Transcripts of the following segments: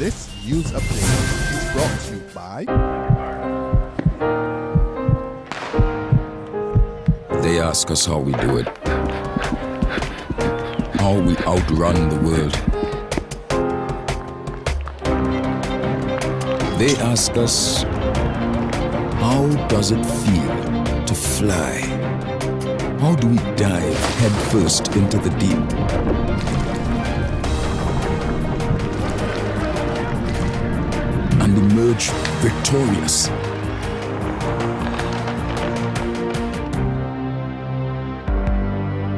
This news update is brought to you by... They ask us how we do it, how we outrun the world. They ask us, how does it feel to fly? How do we dive headfirst into the deep? And emerge victorious.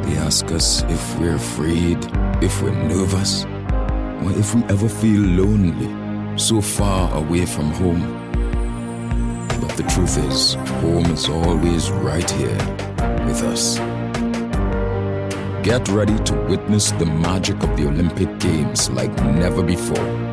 They ask us if we're afraid, if we're nervous, or if we ever feel lonely, so far away from home. But the truth is, home is always right here with us. Get ready to witness the magic of the Olympic Games like never before.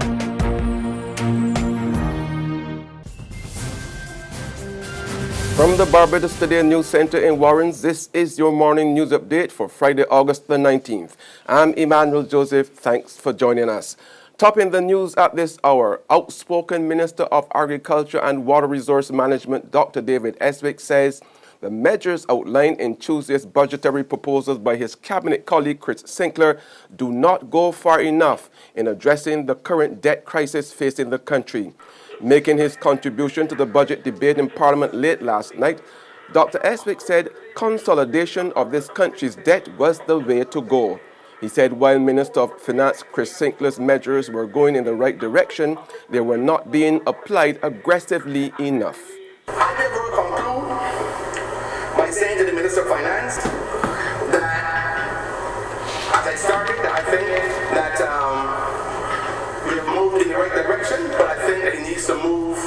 From the Barbados Today News Center in Warrens, this is your morning news update for Friday, August the 19th. I'm Emmanuel Joseph. Thanks for joining us. Topping the news at this hour, outspoken Minister of Agriculture and Water Resource Management, Dr. David Eswick, says the measures outlined in Tuesday's budgetary proposals by his cabinet colleague Chris Sinckler do not go far enough in addressing the current debt crisis facing the country. Making his contribution to the budget debate in Parliament late last night, Dr. Eswick said consolidation of this country's debt was the way to go. He said while Minister of Finance Chris Sinckler's measures were going in the right direction, they were not being applied aggressively enough. I therefore conclude by saying to the Minister of Finance that, as I started, I think that we have moved in the right direction, but I think that he needs to move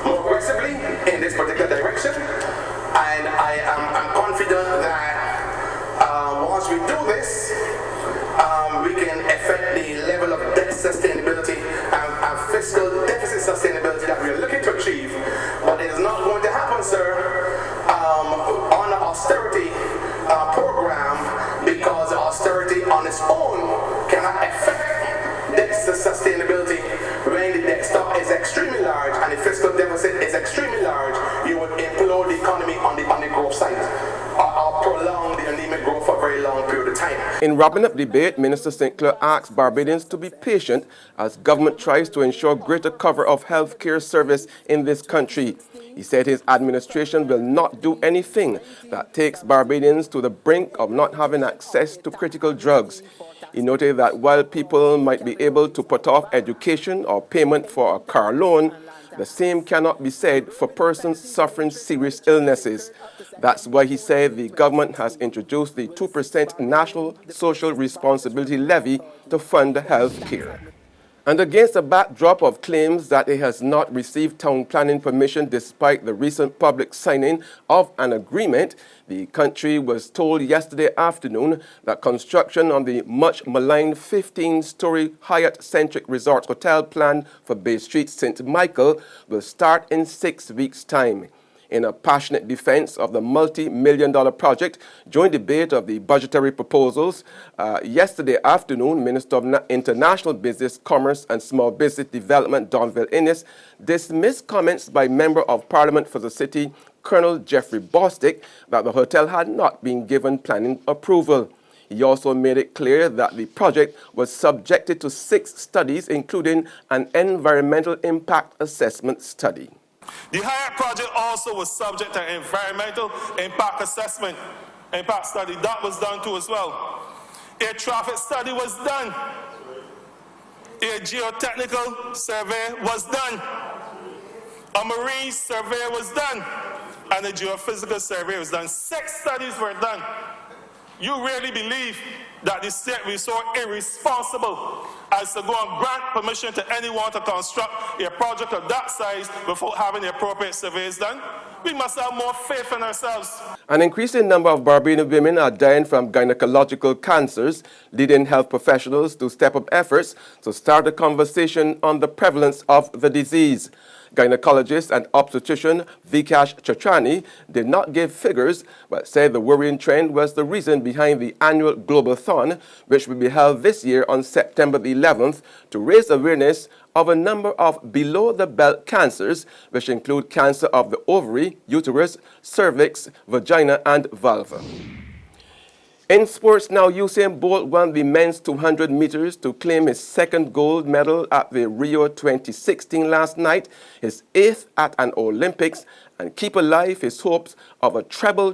more aggressively in this particular direction. And I'm confident that once we do this, we can affect the level of debt sustainability and fiscal deficit sustainability that we're looking to achieve. But it is not going to happen, sir, on the austerity program, because austerity on its own cannot affect debt sustainability. When the debt stock is extremely large and the fiscal deficit is extremely large, you would implode the economy on the growth side, or prolong the anemic growth for a very long period of time. In wrapping up debate, Minister Sinckler asked Barbadians to be patient as government tries to ensure greater cover of health care service in this country. He said his administration will not do anything that takes Barbadians to the brink of not having access to critical drugs. He noted that while people might be able to put off education or payment for a car loan, the same cannot be said for persons suffering serious illnesses. That's why he said the government has introduced the 2% National Social Responsibility Levy to fund health care. And against a backdrop of claims that it has not received town planning permission despite the recent public signing of an agreement, the country was told yesterday afternoon that construction on the much-maligned 15-story Hyatt-centric resort hotel planned for Bay Street, St. Michael will start in 6 weeks' time. In a passionate defense of the multi-million-dollar project during debate of the budgetary proposals, yesterday afternoon, Minister of International Business, Commerce and Small Business Development, Donville Innes, dismissed comments by Member of Parliament for the City, Colonel Jeffrey Bostick, that the hotel had not been given planning approval. He also made it clear that the project was subjected to 6 studies, including an environmental impact assessment study. The Hyatt project also was subject to an environmental impact assessment, impact study. That was done too as well. A traffic study was done. A geotechnical survey was done. A marine survey was done. And a geophysical survey was done. 6 studies were done. You really believe that the state will be so irresponsible as to go and grant permission to anyone to construct a project of that size before having the appropriate surveys done? We must have more faith in ourselves. An increasing number of Barbadian women are dying from gynecological cancers, leading health professionals to step up efforts to start a conversation on the prevalence of the disease. Gynecologist and obstetrician Vikash Chachani did not give figures, but said the worrying trend was the reason behind the annual Globathon, which will be held this year on September the 11th to raise awareness of a number of below-the-belt cancers, which include cancer of the ovary, uterus, cervix, vagina, and vulva. In sports now, Usain Bolt won the men's 200 meters to claim his second gold medal at the Rio 2016 last night, his 8th at an Olympics, and keep alive his hopes of a treble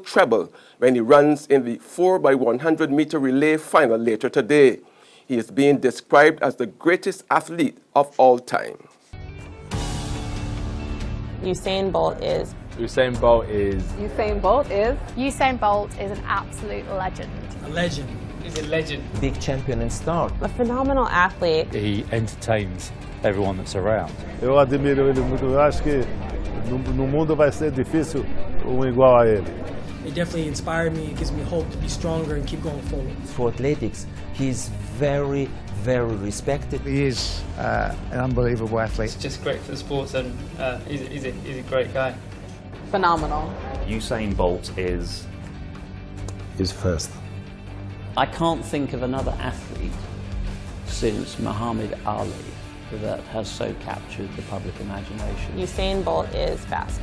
when he runs in the 4x100 meter relay final later today. He is being described as the greatest athlete of all time. Usain Bolt is. Usain Bolt is. Usain Bolt is. Usain Bolt is an absolute legend. A legend. He's a legend. Big champion in start. A phenomenal athlete. He entertains everyone that's around. Eu admiro ele muito. Eu acho que no mundo vai ser difícil igual a ele. It definitely inspired me. It gives me hope to be stronger and keep going forward. For athletics, he's very, very respected. He is an unbelievable athlete. It's just great for the sports, and he's a great guy. Phenomenal. Usain Bolt is first. I can't think of another athlete since Muhammad Ali that has so captured the public imagination. Usain Bolt is fast.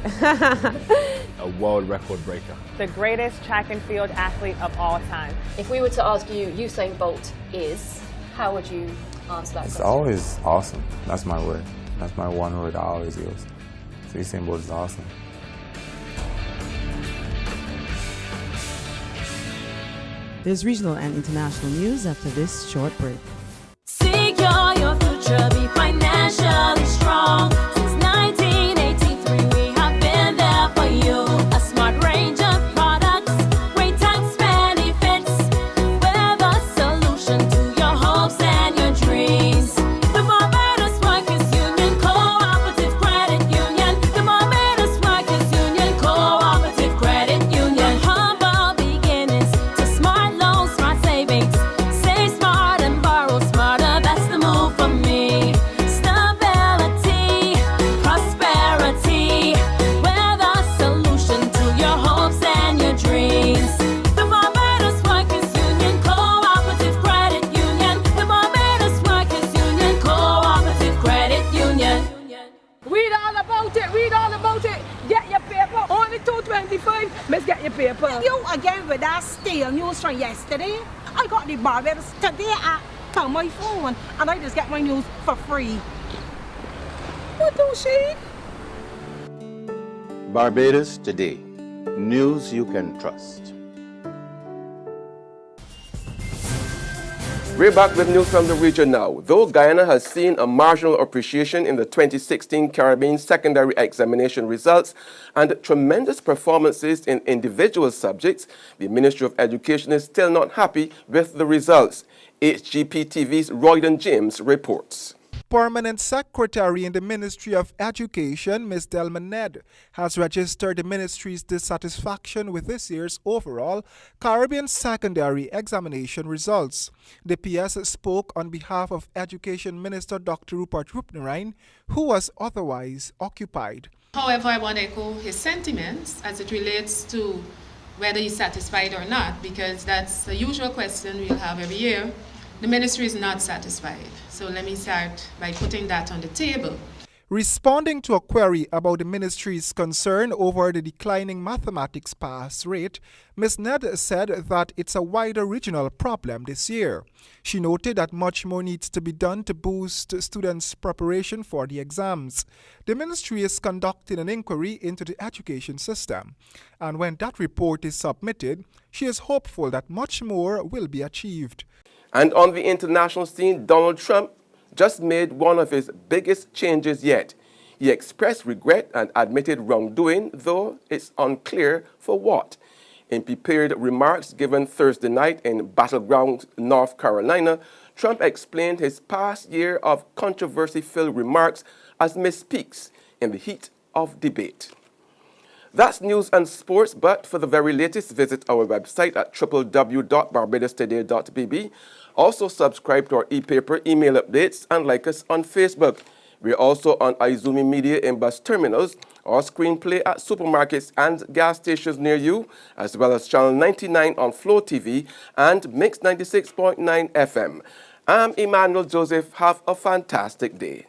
A world record breaker. The greatest track and field athlete of all time. If we were to ask you, Usain Bolt is, how would you answer that question? It's always awesome. That's my word. That's my one word I always use. So Usain Bolt is awesome. There's regional and international news after this short break. Secure your future, be financially strong. Since 1983, we have been there for you. A smart range of products, great tax benefits. We're the solution to your hopes and your dreams. The Barbados Workers Union Cooperative Credit Union. The Barbados Workers Union Cooperative Credit Union. Humble beginnings to smart loans, smart savings. Save smart and borrow smarter. That's the move for me. Stability, prosperity. We're the solution to your hopes and your dreams. The Barbados Workers Union Cooperative Credit Union. The Barbados Workers Union Cooperative Credit Union. Read all about it. Read all about it. Get your paper. Only $2.25. Let's get your paper. You again with that stale news from yesterday. I got the Barbados Today app on my phone, and I just get my news for free. What do she? Barbados Today. News you can trust. We're back with news from the region now. Though Guyana has seen a marginal appreciation in the 2016 Caribbean secondary examination results and tremendous performances in individual subjects, the Ministry of Education is still not happy with the results. HGP-TV's Royden James reports. Permanent Secretary in the Ministry of Education, Ms. Delma Ned, has registered the ministry's dissatisfaction with this year's overall Caribbean secondary examination results. The PS spoke on behalf of Education Minister Dr. Rupert Rupnarine, who was otherwise occupied. However, I want to echo his sentiments as it relates to whether he's satisfied or not, because that's the usual question we'll have every year. The ministry is not satisfied. So let me start by putting that on the table. Responding to a query about the ministry's concern over the declining mathematics pass rate, Ms. Ned said that it's a wider regional problem this year. She noted that much more needs to be done to boost students' preparation for the exams. The ministry is conducting an inquiry into the education system, and when that report is submitted, she is hopeful that much more will be achieved. And on the international scene, Donald Trump just made one of his biggest changes yet. He expressed regret and admitted wrongdoing, though it's unclear for what. In prepared remarks given Thursday night in Battleground, North Carolina, Trump explained his past year of controversy-filled remarks as misspeaks in the heat of debate. That's news and sports, but for the very latest, visit our website at www.barbadostoday.bb. Also subscribe to our e-paper email updates and like us on Facebook. We're also on Izumi Media in bus terminals or screenplay at supermarkets and gas stations near you, as well as Channel 99 on Flow TV and Mix 96.9 FM. I'm Emmanuel Joseph. Have a fantastic day.